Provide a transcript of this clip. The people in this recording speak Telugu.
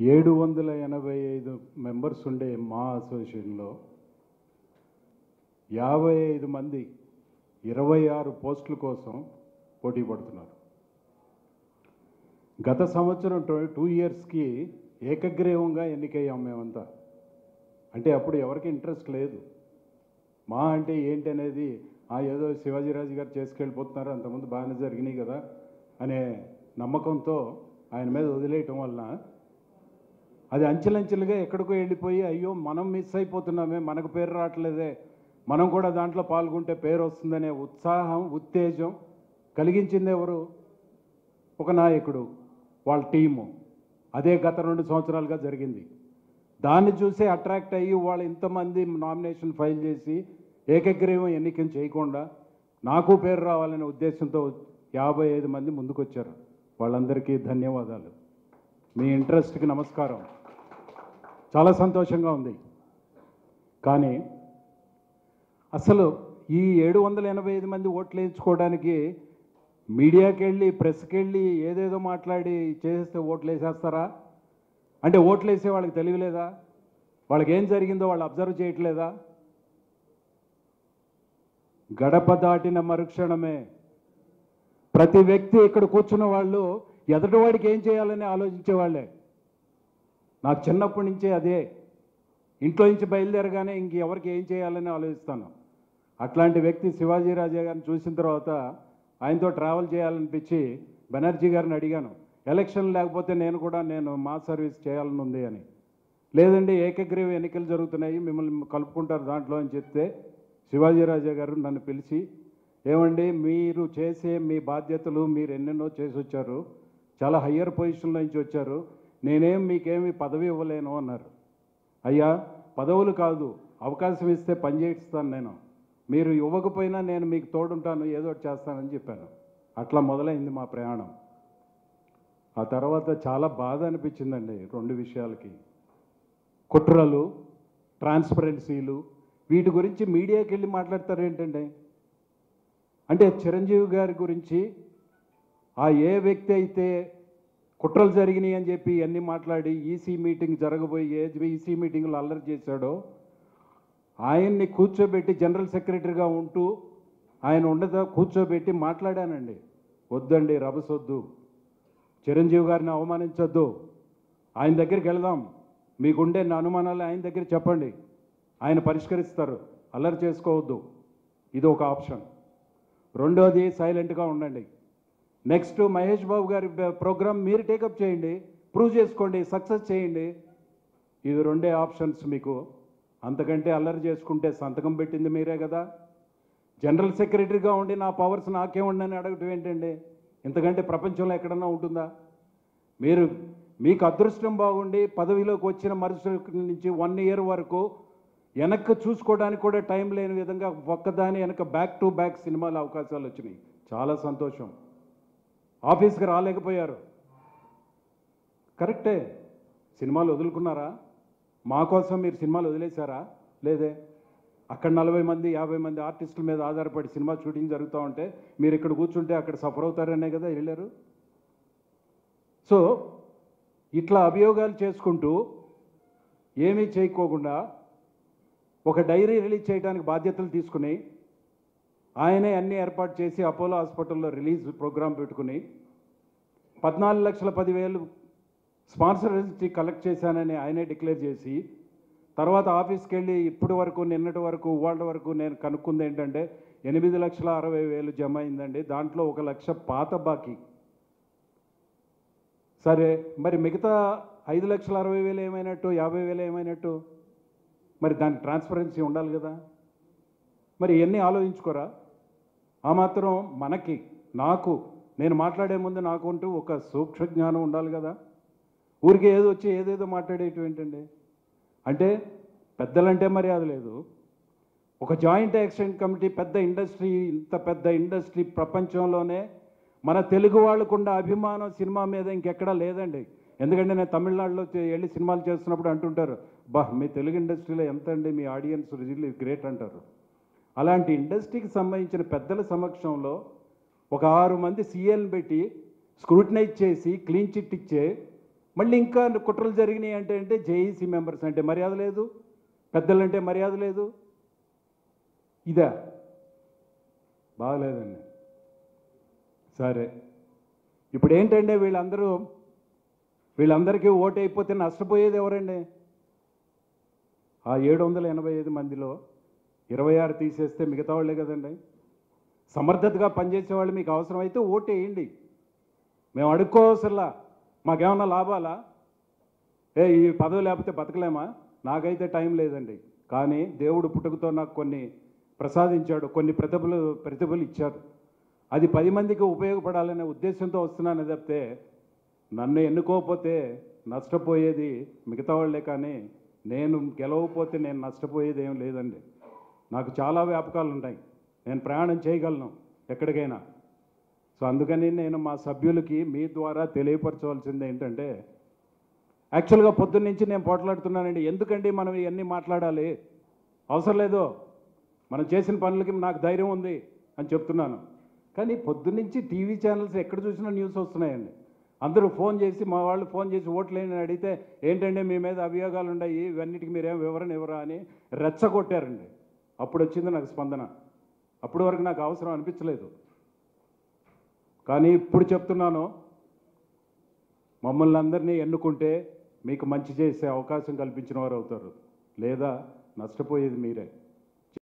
785 మెంబర్స్ ఉండే మా అసోసియేషన్లో 55 మంది 26 పోస్టుల కోసం పోటీ పడుతున్నారు. గత సంవత్సరం 2 ఇయర్స్కి ఏకగ్రీవంగా ఎన్నికయ్యాం మేమంతా. అంటే అప్పుడు ఎవరికి ఇంట్రెస్ట్ లేదు. మా అంటే ఏంటి అనేది ఏదో శివాజీరాజు గారు చేసుకెళ్ళిపోతున్నారు, అంతకుముందు బాగానే జరిగినాయి కదా అనే నమ్మకంతో ఆయన మీద వదిలేయటం వలన అది అంచెలంచెలుగా ఎక్కడికో వెళ్ళిపోయి అయ్యో మనం మిస్ అయిపోతున్నామే, మనకు పేరు రావట్లేదే, మనం కూడా దాంట్లో పాల్గొంటే పేరు వస్తుందనే ఉత్సాహం ఉత్తేజం కలిగించింది ఎవరు? ఒక నాయకుడు, వాళ్ళ టీము. అదే గత 2 సంవత్సరాలుగా జరిగింది. దాన్ని చూసి అట్రాక్ట్ అయ్యి వాళ్ళు ఇంతమంది నామినేషన్ ఫైల్ చేసి ఏకగ్రీవం ఎన్నికలు చేయకుండా నాకు పేరు రావాలనే ఉద్దేశంతో 55 మంది ముందుకొచ్చారు. వాళ్ళందరికీ ధన్యవాదాలు. మీ ఇంట్రెస్ట్కి నమస్కారం. చాలా సంతోషంగా ఉంది. కానీ అసలు ఈ 785 మంది ఓట్లు వేయించుకోవడానికి మీడియాకి వెళ్ళి ప్రెస్కి వెళ్ళి ఏదేదో మాట్లాడి చేస్తే ఓట్లు వేసేస్తారా? అంటే ఓట్లు వేసే వాళ్ళకి తెలియలేదా? వాళ్ళకి ఏం జరిగిందో వాళ్ళు అబ్జర్వ్ చేయట్లేదా? గడప దాటిన మరుక్షణమే ప్రతి వ్యక్తి ఇక్కడ కూర్చున్న వాళ్ళు ఎదుటివాడికి ఏం చేయాలని ఆలోచించే వాళ్ళే. నాకు చిన్నప్పటి నుంచే అదే. ఇంట్లో నుంచి బయలుదేరగానే ఇంకెవరికి ఏం చేయాలని ఆలోచిస్తాను. అట్లాంటి వ్యక్తి శివాజీరాజే గారిని చూసిన తర్వాత ఆయనతో ట్రావెల్ చేయాలనిపించి బెనర్జీ గారిని అడిగాను, ఎలక్షన్ లేకపోతే నేను మా సర్వీస్ చేయాలని ఉంది అని. లేదండి ఏకగ్రీవ ఎన్నికలు జరుగుతున్నాయి, మిమ్మల్ని కలుపుకుంటారు దాంట్లో అని చెప్తే శివాజీరాజే గారు నన్ను పిలిచి, ఏమండి మీరు చేసే మీ బాధ్యతలు మీరు ఎన్నెన్నో చేసి వచ్చారు, చాలా హయ్యర్ పొజిషన్లో నుంచి వచ్చారు, నేనేం మీకేమి పదవి ఇవ్వలేను అన్నారు. అయ్యా పదవులు కాదు, అవకాశం ఇస్తే పని చేయిస్తాను నేను, మీరు ఇవ్వకపోయినా నేను మీకు తోడుంటాను, ఏదో ఒకటి చేస్తానని చెప్పాను. అట్లా మొదలైంది మా ప్రయాణం. ఆ తర్వాత చాలా బాధ అనిపించిందండి 2 విషయాలకి. కుట్రలు, ట్రాన్స్పరెన్సీలు, వీటి గురించి మీడియాకి వెళ్ళి మాట్లాడతారు ఏంటండి? అంటే చిరంజీవి గారి గురించి ఏ వ్యక్తి అయితే కుట్రలు జరిగినాయి అని చెప్పి అన్నీ మాట్లాడి ఈసీ మీటింగ్ జరగబోయి ఈసీ మీటింగ్లో అల్లరి చేశాడో ఆయన్ని కూర్చోబెట్టి జనరల్ సెక్రటరీగా ఉంటూ ఆయన ఉండదా కూర్చోబెట్టి మాట్లాడానండి. వద్దండి రభసొద్దు, చిరంజీవి గారిని అవమానించొద్దు, ఆయన దగ్గరికి వెళదాం, మీకుండే అనుమానాలు ఆయన దగ్గర చెప్పండి, ఆయన పరిష్కరిస్తారు, అల్లరి చేసుకోవద్దు. ఇది ఒక ఆప్షన్. రెండోది సైలెంట్గా ఉండండి. నెక్స్ట్ మహేష్ బాబు గారి ప్రోగ్రామ్ మీరు టేకప్ చేయండి, ప్రూవ్ చేసుకోండి, సక్సెస్ చేయండి. ఇది 2 ఆప్షన్స్ మీకు. అంతకంటే అల్లరి చేసుకుంటే సంతకం పెట్టింది మీరే కదా. జనరల్ సెక్రటరీగా ఉండి నా పవర్స్ నాకే ఉండని అడగటం ఏంటండి? ఇంతకంటే ప్రపంచంలో ఎక్కడన్నా ఉంటుందా? మీకు అదృష్టం బాగుండి పదవిలోకి వచ్చిన మరుసటి నుంచి 1 ఇయర్ వరకు వెనక్కి చూసుకోవడానికి కూడా టైం లేని విధంగా ఒక్కదాని వెనక బ్యాక్ టు బ్యాక్ సినిమాల అవకాశాలు వచ్చినాయి. చాలా సంతోషం. ఆఫీస్కి రాలేకపోయారు, కరెక్టే. సినిమాలు వదులుకున్నారా? మా కోసం మీరు సినిమాలు వదిలేశారా? లేదే. అక్కడ 40 మంది 50 మంది ఆర్టిస్టుల మీద ఆధారపడి సినిమా షూటింగ్ జరుగుతూ ఉంటే మీరు ఇక్కడ కూర్చుంటే అక్కడ సఫర్ అవుతారనే కదా వెళ్ళారు. సో ఇట్లా అభియోగాలు చేసుకుంటూ ఏమీ చేయకోకుండా ఒక డైరీ రిలీజ్ చేయడానికి బాధ్యతలు తీసుకుని ఆయనే అన్నీ ఏర్పాటు చేసి అపోలో హాస్పిటల్లో రిలీజ్ ప్రోగ్రాం పెట్టుకుని 14,10,000 స్పాన్సర్స్ కలెక్ట్ చేశానని ఆయనే డిక్లేర్ చేసి తర్వాత ఆఫీస్కి వెళ్ళి ఇప్పటి వరకు నిన్నటి వరకు ఇవాళ వరకు నేను కనుక్కుంది ఏంటంటే 8,60,000 జమ అయిందండి. దాంట్లో 1 లక్ష పాత బాకీ. సరే మరి మిగతా 5,60,000 ఏమైనట్టు, 50,000 ఏమైనట్టు? మరి దానికి ట్రాన్స్పరెన్సీ ఉండాలి కదా. మరి ఇవన్నీ ఆలోచించుకోరా? ఆ మాత్రం నేను మాట్లాడే ముందు నాకుంటూ ఒక సూక్ష్మ జ్ఞానం ఉండాలి కదా. ఊరికి ఏదేదో మాట్లాడేటివి ఏంటండి? అంటే పెద్దలంటే మర్యాద లేదు. ఒక జాయింట్ యాక్షన్ కమిటీ పెద్ద ఇండస్ట్రీ, ఇంత పెద్ద ఇండస్ట్రీ ప్రపంచంలోనే మన తెలుగు వాళ్ళకుండా అభిమానం సినిమా మీద ఇంకెక్కడా లేదండి. ఎందుకంటే నేను తమిళనాడులో వెళ్ళి సినిమాలు చేస్తున్నప్పుడు అంటుంటారు, మీ తెలుగు ఇండస్ట్రీలో ఎంత అండి మీ ఆడియన్స్ రిజిల్ గ్రేట్ అంటారు. అలాంటి ఇండస్ట్రీకి సంబంధించిన పెద్దల సమక్షంలో ఒక 6 మంది సీఎల్ని పెట్టి స్క్రూటినైజ్ చేసి క్లీన్ చిట్ ఇచ్చే మళ్ళీ ఇంకా కుట్రలు జరిగినాయి అంటే జేఈసీ మెంబర్స్ అంటే మర్యాద లేదు, పెద్దలంటే మర్యాద లేదు. ఇదా బాగలేదండి. సరే, ఇప్పుడు ఏంటంటే వీళ్ళందరికీ ఓటు అయిపోతే నష్టపోయేది ఎవరండి? ఆ 785 మందిలో 26 తీసేస్తే మిగతా వాళ్ళే కదండి. సమర్థతగా పనిచేసే వాళ్ళు మీకు అవసరమైతే ఓటు వేయండి, మేము అడుక్కోవసరలా. మాకేమన్నా లాభాలా? ఈ పదవి లేకపోతే బతకలేమా? నాకైతే టైం లేదండి. కానీ దేవుడు పుట్టుకతో నాకు కొన్ని ప్రసాదించాడు, కొన్ని ప్రతిభలు ఇచ్చారు. అది 10 మందికి ఉపయోగపడాలనే ఉద్దేశంతో వస్తున్నాను తప్పితే నన్ను ఎన్నుకోకపోతే నష్టపోయేది మిగతా వాళ్ళే, కానీ నేను గెలవకపోతే నేను నష్టపోయేది ఏం లేదండి. నాకు చాలా వ్యాపకాలు ఉంటాయి, నేను ప్రయాణం చేయగలను ఎక్కడికైనా. సో అందుకని నేను మా సభ్యులకి మీ ద్వారా తెలియపరచవలసింది ఏంటంటే, యాక్చువల్గా పొద్దున్నుంచి నేను పోట్లాడుతున్నానండి. ఎందుకండి మనం ఇవన్నీ మాట్లాడాలి? అవసరం లేదు, మనం చేసిన పనులకి నాకు ధైర్యం ఉంది అని చెప్తున్నాను. కానీ పొద్దున్నుంచి టీవీ ఛానల్స్ ఎక్కడ చూసినా న్యూస్ వస్తున్నాయండి. అందరూ ఫోన్ చేసి, మా వాళ్ళు ఫోన్ చేసి ఓట్లేని అడిగితే ఏంటంటే మీ మీద అభియోగాలు ఉన్నాయి, ఇవన్నిటికి మీరేం వివరణ ఇవ్వరా అని రెచ్చగొట్టారండి. అప్పుడు వచ్చింది నాకు స్పందన. అప్పటి వరకు నాకు అవసరం అనిపించలేదు. కానీ ఇప్పుడు చెప్తున్నాను, మమ్మల్ని అందరినీ ఎన్నుకుంటే మీకు మంచి చేసే అవకాశం కల్పించిన వారు అవుతారు, లేదా నష్టపోయేది మీరే.